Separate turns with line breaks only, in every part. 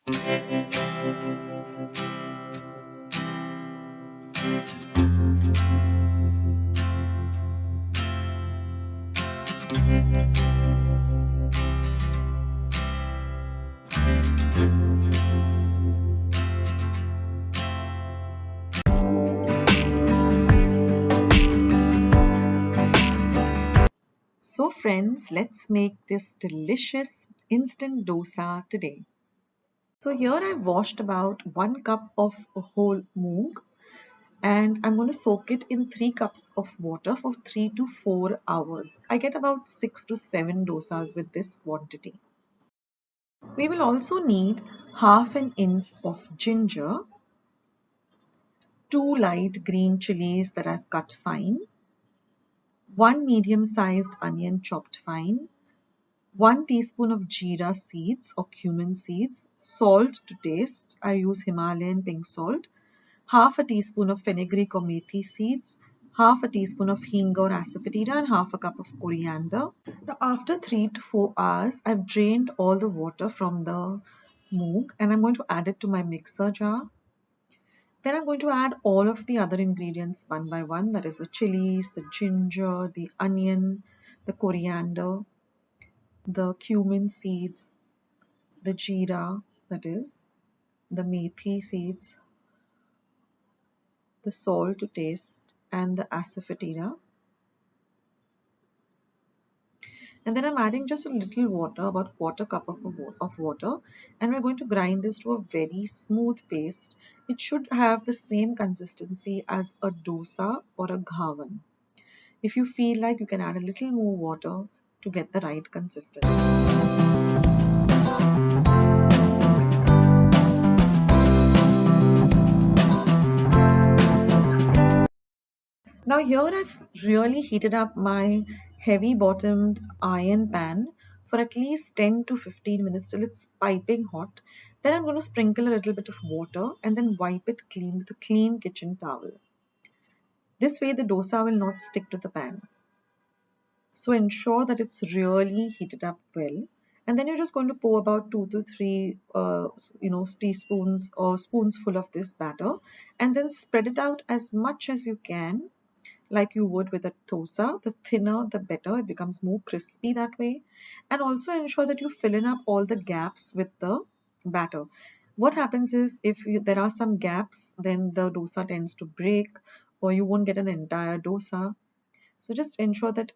So friends, let's make this delicious instant dosa today. So here I've washed about 1 cup of whole moong and I'm going to soak it in 3 cups of water for 3 to 4 hours. I get about 6 to 7 dosas with this quantity. We will also need half an inch of ginger, 2 light green chilies that I've cut fine, 1 medium-sized onion chopped fine, 1 teaspoon of jeera seeds or cumin seeds, salt to taste. I use Himalayan pink salt, half a teaspoon of fenugreek or methi seeds, half a teaspoon of hing or asafoetida, and half a cup of coriander. Now, after 3 to 4 hours, I've drained all the water from the moong and I'm going to add it to my mixer jar. Then I'm going to add all of the other ingredients one by one, that is the chilies, the ginger, the onion, the coriander, the cumin seeds, the jeera, that is, the methi seeds, the salt to taste, and the asafoetida. And then I'm adding just a little water, about quarter cup of water, and we're going to grind this to a very smooth paste. It should have the same consistency as a dosa or a ghavan. If you feel like, you can add a little more water to get the right consistency. Now here I've really heated up my heavy bottomed iron pan for at least 10 to 15 minutes till it's piping hot. Then I'm going to sprinkle a little bit of water and then wipe it clean with a clean kitchen towel. This way the dosa will not stick to the pan. So ensure that it's really heated up well. And then you're just going to pour about 2 to 3 teaspoons or spoonsful of this batter and then spread it out as much as you can, like you would with a dosa. The thinner the better, it becomes more crispy that way. And also ensure that you fill in up all the gaps with the batter. What happens is, if there are some gaps, then the dosa tends to break or you won't get an entire dosa. So just ensure that,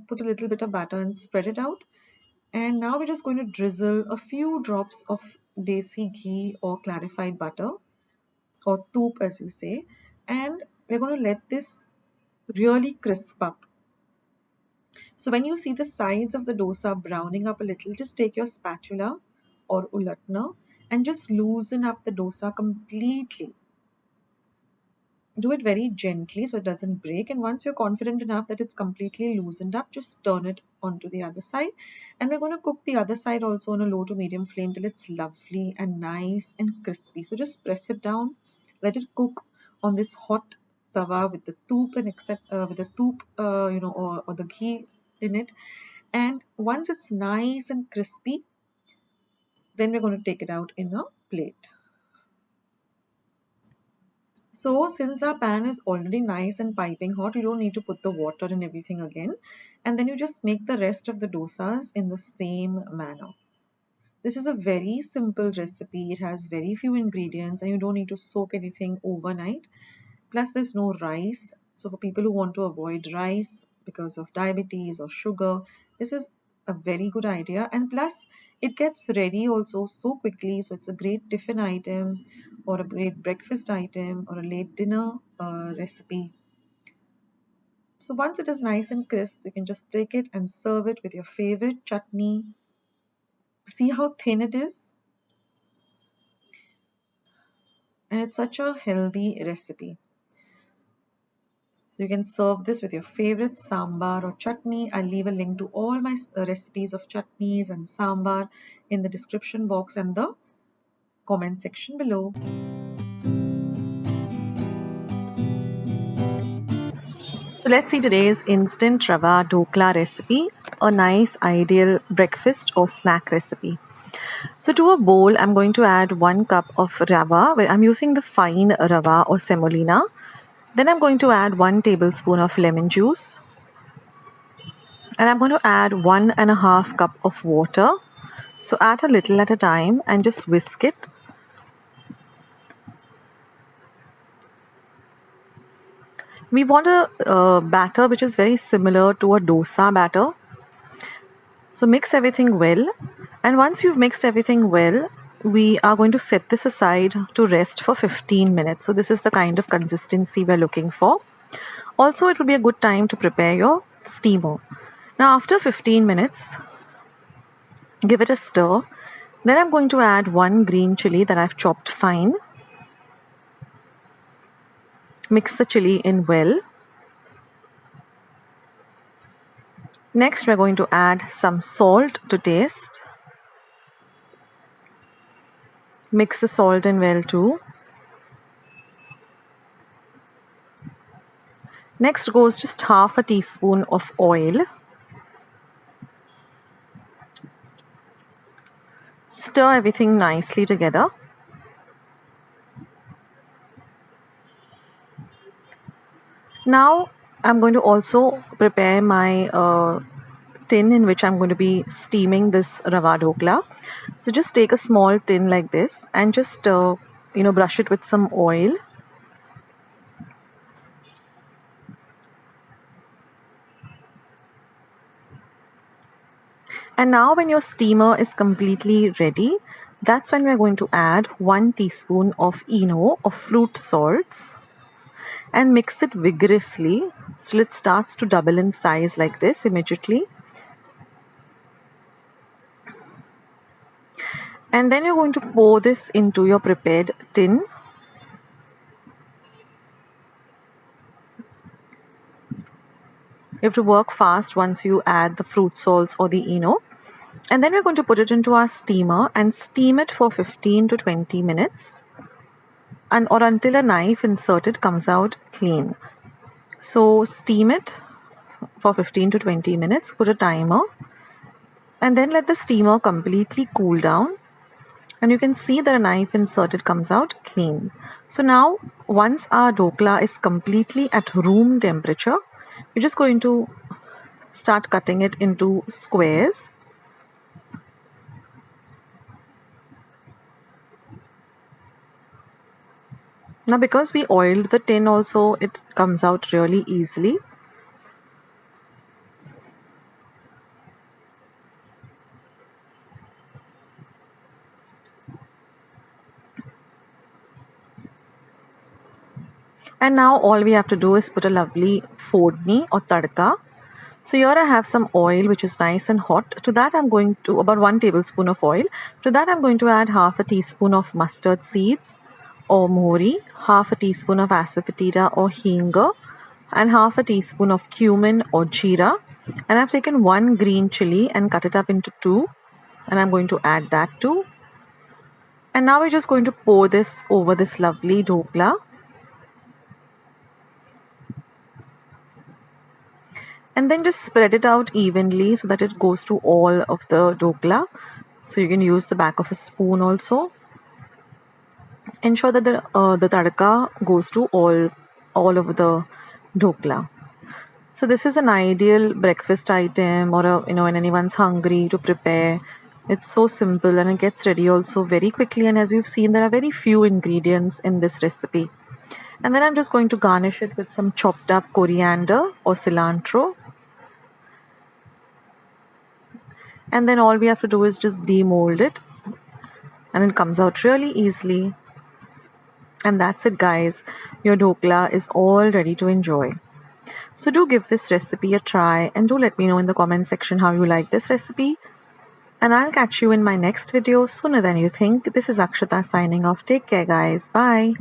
put a little bit of batter and spread it out. And now we're just going to drizzle a few drops of desi ghee or clarified butter or toop as you say, and we're going to let this really crisp up. So when you see the sides of the dosa browning up a little, just take your spatula or ulatna and just loosen up the dosa completely. Do it very gently so it doesn't break, and once you're confident enough that it's completely loosened up, just turn it onto the other side. And we're going to cook the other side also on a low to medium flame till it's lovely and nice and crispy. So just press it down, let it cook on this hot tawa with the toop and or the ghee in it. And once it's nice and crispy, then we're going to take it out in a plate. So since our pan is already nice and piping hot, you don't need to put the water and everything again. And then you just make the rest of the dosas in the same manner. This is a very simple recipe. It has very few ingredients and you don't need to soak anything overnight. Plus there's no rice. So for people who want to avoid rice because of diabetes or sugar, this is a very good idea. And plus it gets ready also so quickly. So it's a great tiffin item or a great breakfast item or a late dinner recipe. So once it is nice and crisp, you can just take it and serve it with your favorite chutney. See how thin it is? And it's such a healthy recipe. So you can serve this with your favorite sambar or chutney. I'll leave a link to all my recipes of chutneys and sambar in the description box and the comment section below. So let's see today's instant Rava dhokla recipe, a nice ideal breakfast or snack recipe. So to a bowl, I'm going to add 1 cup of rava. Well, I'm using the fine rava or semolina. Then I'm going to add 1 tablespoon of lemon juice. And I'm going to add 1.5 cup of water. So add a little at a time and just whisk it. We want a batter which is very similar to a dosa batter. So mix everything well, and once you've mixed everything well, we are going to set this aside to rest for 15 minutes. So this is the kind of consistency we're looking for. Also, it will be a good time to prepare your steamer. Now after 15 minutes, give it a stir. Then I'm going to add 1 green chili that I've chopped fine. Mix the chili in well. Next, we're going to add some salt to taste. Mix the salt in well too. Next goes just half a teaspoon of oil. Stir everything nicely together. Now I'm going to also prepare my tin in which I'm going to be steaming this rava dhokla. So just take a small tin like this and just brush it with some oil. And now when your steamer is completely ready, that's when we're going to add 1 teaspoon of ENO or fruit salts and mix it vigorously till it starts to double in size like this immediately. And then you're going to pour this into your prepared tin. You have to work fast once you add the fruit salts or the ENO. And then we're going to put it into our steamer and steam it for 15 to 20 minutes or until a knife inserted comes out clean. So steam it for 15 to 20 minutes, put a timer, and then let the steamer completely cool down. And you can see that a knife inserted comes out clean. So now once our dhokla is completely at room temperature, we're just going to start cutting it into squares. Now because we oiled the tin also, it comes out really easily. And now all we have to do is put a lovely fodni or tadka. So here I have some oil which is nice and hot. To that I'm going to about 1 tablespoon of oil. To that I'm going to add half a teaspoon of mustard seeds or mohri, half a teaspoon of asafoetida or hinga, and half a teaspoon of cumin or jeera. And I've taken 1 green chili and cut it up into 2. And I'm going to add that too. And now we're just going to pour this over this lovely dhokla. And then just spread it out evenly so that it goes to all of the dhokla. So you can use the back of a spoon also. Ensure that the tadka goes to all over the dhokla. So this is an ideal breakfast item, or when anyone's hungry to prepare. It's so simple and it gets ready also very quickly. And as you've seen, there are very few ingredients in this recipe. And then I'm just going to garnish it with some chopped up coriander or cilantro. And then all we have to do is just demold it, and it comes out really easily. And that's it, guys. Your dhokla is all ready to enjoy. So do give this recipe a try and do let me know in the comment section how you like this recipe. And I'll catch you in my next video sooner than you think. This is Akshata signing off. Take care, guys. Bye.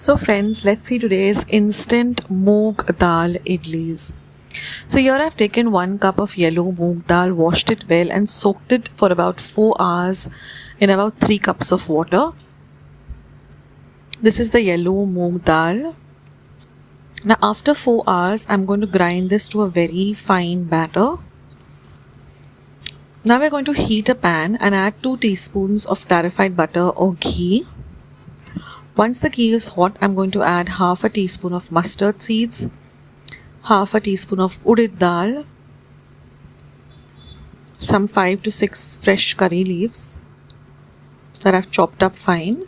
So friends, let's see today's instant moong dal idlis. So here I've taken 1 cup of yellow moong dal, washed it well and soaked it for about 4 hours in about 3 cups of water. This is the yellow moong dal. Now after 4 hours, I'm going to grind this to a very fine batter. Now we're going to heat a pan and add 2 teaspoons of clarified butter or ghee. Once the ghee is hot, I'm going to add half a teaspoon of mustard seeds, half a teaspoon of udid dal, some 5 to 6 fresh curry leaves that I've chopped up fine,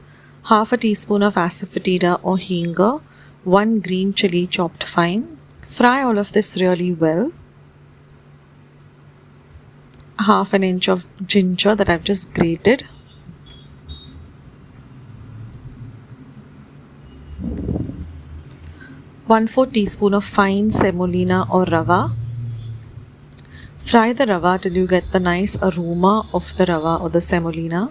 half a teaspoon of asafoetida or hinga, 1 green chili chopped fine. Fry all of this really well. Half an inch of ginger that I've just grated. 1/4 teaspoon of fine semolina or rava. Fry the rava till you get the nice aroma of the rava or the semolina.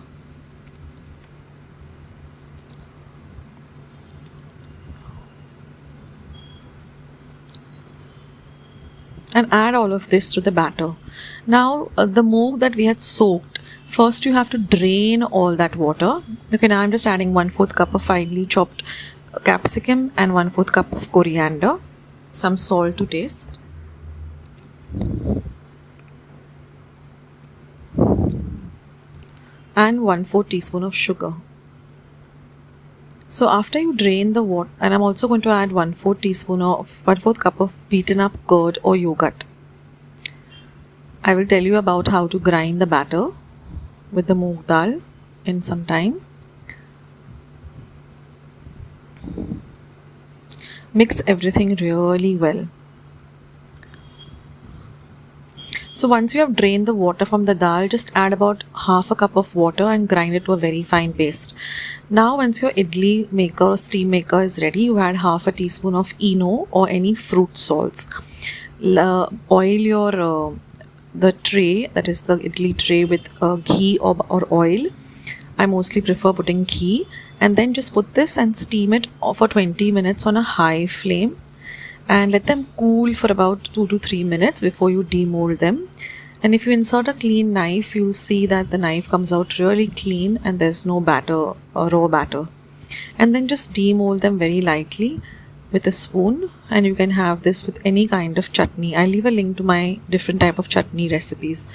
And add all of this to the batter. Now the moong that we had soaked, first you have to drain all that water. Okay, now I'm just adding 1/4 cup of finely chopped capsicum and 1/4 cup of coriander, some salt to taste, and 1/4 teaspoon of sugar. So after you drain the water, and I'm also going to add 1/4 cup of beaten up curd or yogurt. I will tell you about how to grind the batter with the moong dal in some time. Mix everything really well. So once you have drained the water from the dal, just add about half a cup of water and grind it to a very fine paste. Now once your idli maker or steam maker is ready, you add half a teaspoon of eno or any fruit salts. Oil your the tray, that is the idli tray, with ghee or oil. I mostly prefer putting ghee, and then just put this and steam it for 20 minutes on a high flame and let them cool for about 2 to 3 minutes before you demold them. And if you insert a clean knife, you'll see that the knife comes out really clean and there's no batter or raw batter. And then just demold them very lightly with a spoon, and you can have this with any kind of chutney. I'll leave a link to my different type of chutney recipes.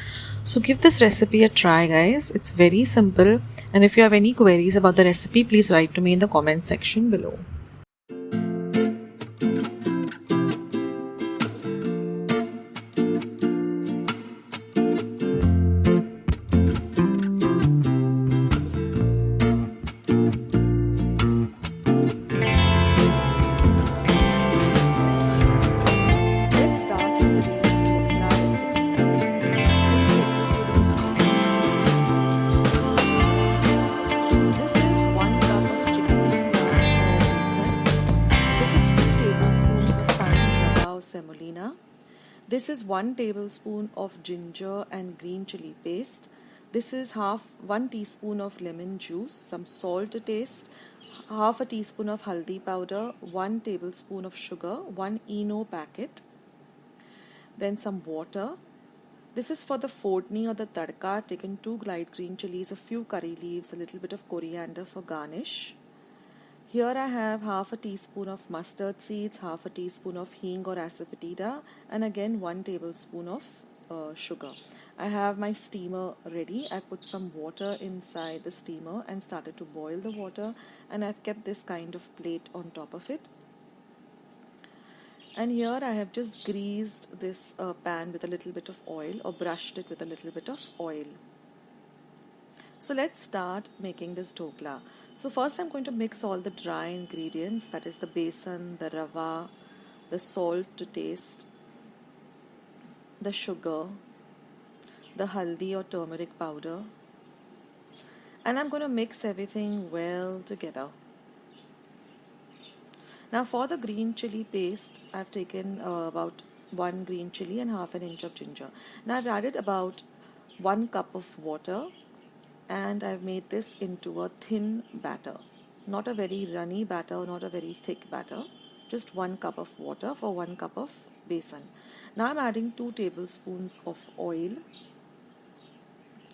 So give this recipe a try, guys. It's very simple, and if you have any queries about the recipe, please write to me in the comment section below. Semolina. This is 1 tablespoon of ginger and green chili paste. This is 1 teaspoon of lemon juice, some salt to taste, half a teaspoon of haldi powder, 1 tablespoon of sugar, 1 eno packet, then some water. This is for the fortni or the tadka. Taken 2 light green chilies, a few curry leaves, a little bit of coriander for garnish. Here I have half a teaspoon of mustard seeds, half a teaspoon of hing or asafoetida, and again 1 tablespoon of sugar. I have my steamer ready. I put some water inside the steamer and started to boil the water, and I've kept this kind of plate on top of it. And here I have just greased this pan with a little bit of oil, or brushed it with a little bit of oil. So let's start making this dhokla. So first I'm going to mix all the dry ingredients, that is the besan, the rava, the salt to taste, the sugar, the haldi or turmeric powder, and I'm going to mix everything well together. Now for the green chili paste, I've taken about 1 green chili and half an inch of ginger. Now I've added about 1 cup of water, and I've made this into a thin batter.
not a very runny batter, not a very thick batter, just 1 cup of water for 1 cup of besan. Now I'm adding 2 tablespoons of oil,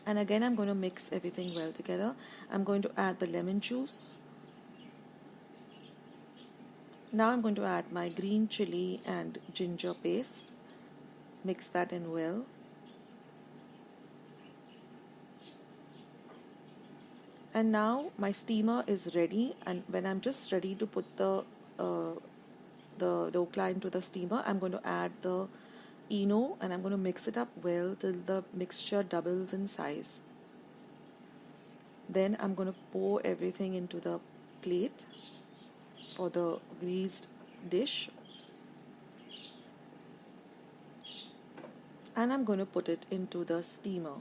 and again I'm going to mix everything well together. I'm going to add the lemon juice. Now I'm going to add my green chili and ginger paste. Mix that in well. And now my steamer is ready, and when I'm just ready to put the dhokla into the steamer, I'm going to add the Eno and I'm going to mix it up well till the mixture doubles in size. Then I'm going to pour everything into the plate or the greased dish, and I'm going to put it into the steamer.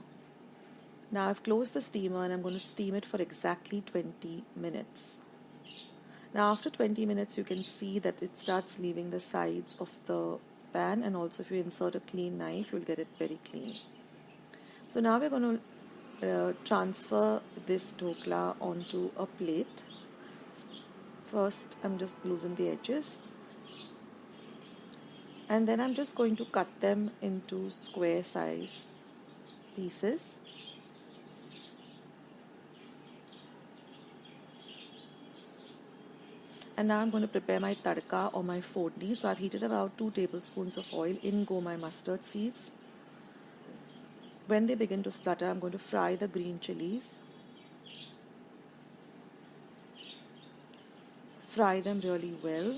Now I've closed the steamer and I'm going to steam it for exactly 20 minutes. Now after 20 minutes you can see that it starts leaving the sides of the pan, and also if you insert a clean knife you'll get it very clean. So now we're going to transfer this dhokla onto a plate. First I'm just loosening the edges, and then I'm just going to cut them into square size pieces. And now I'm going to prepare my tadka or my fodni. So I've heated about 2 tablespoons of oil. In go my mustard seeds. When they begin to splutter, I'm going to fry the green chilies. Fry them really well.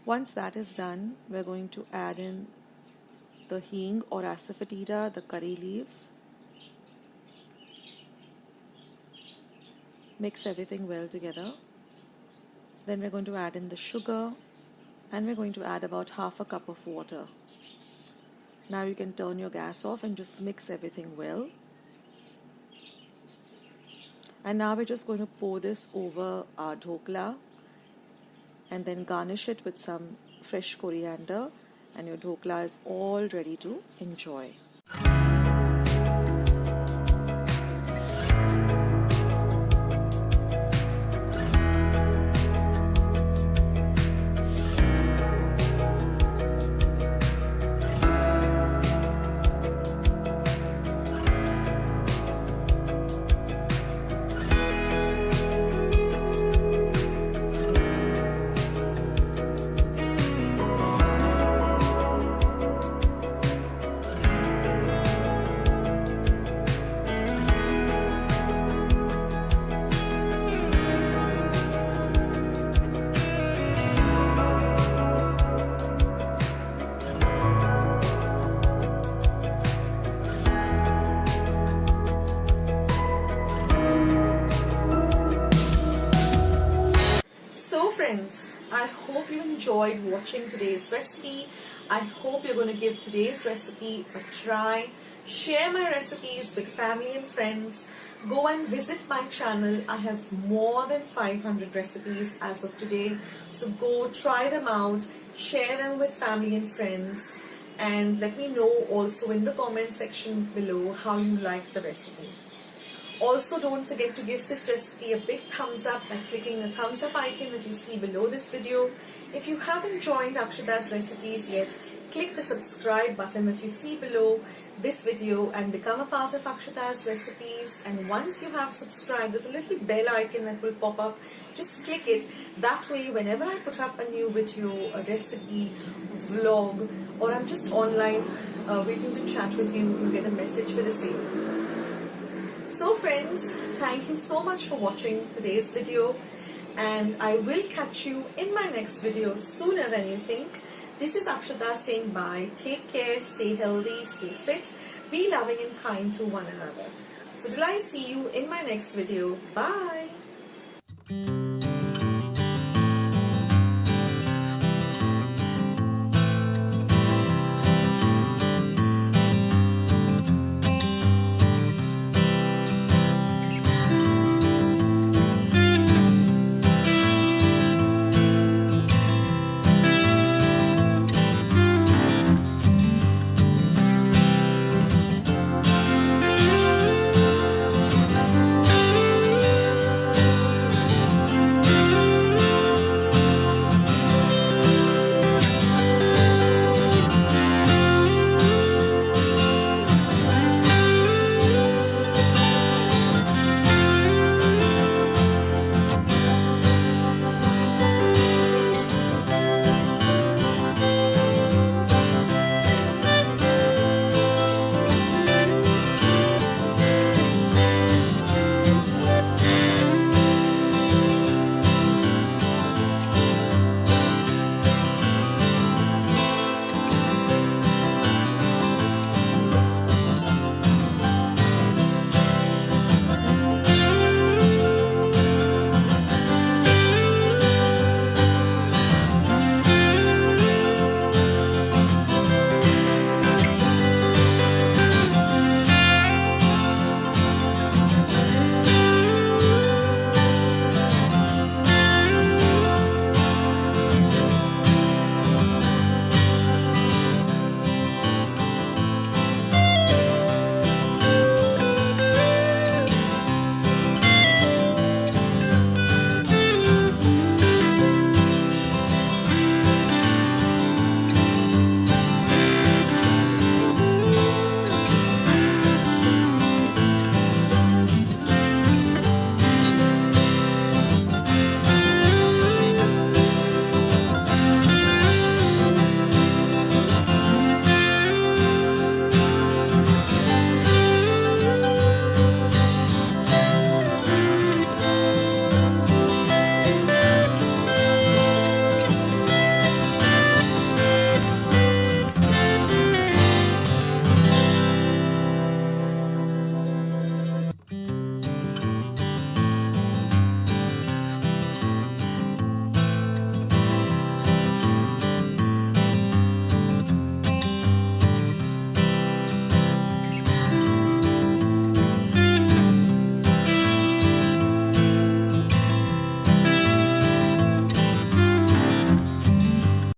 Once that is done, we're going to add in the hing or asafoetida, the curry leaves. Mix everything well together. Then we're going to add in the sugar, and we're going to add about half a cup of water. Now you can turn your gas off and just mix everything well. And now we're just going to pour this over our dhokla and then garnish it with some fresh coriander, and your dhokla is all ready to enjoy. Friends, I hope you enjoyed watching today's recipe. I hope you're going to give today's recipe a try. Share my recipes with family and friends. Go and visit my channel. I have more than 500 recipes as of today. So go try them out, share them with family and friends, and let me know also in the comment section below how you like the recipe. Also, don't forget to give this recipe a big thumbs up by clicking the thumbs up icon that you see below this video. If you haven't joined Akshata's recipes yet, click the subscribe button that you see below this video and become a part of Akshata's recipes. And once you have subscribed, there's a little bell icon that will pop up. Just click it. That way, whenever I put up a new video, a recipe, vlog, or I'm just online waiting to chat with you, you'll get a message for the same. So friends, thank you so much for watching today's video, and I will catch you in my next video sooner than you think. This is Akshata saying bye. Take care, stay healthy, stay fit, be loving and kind to one another. So till I see you in my next video, bye.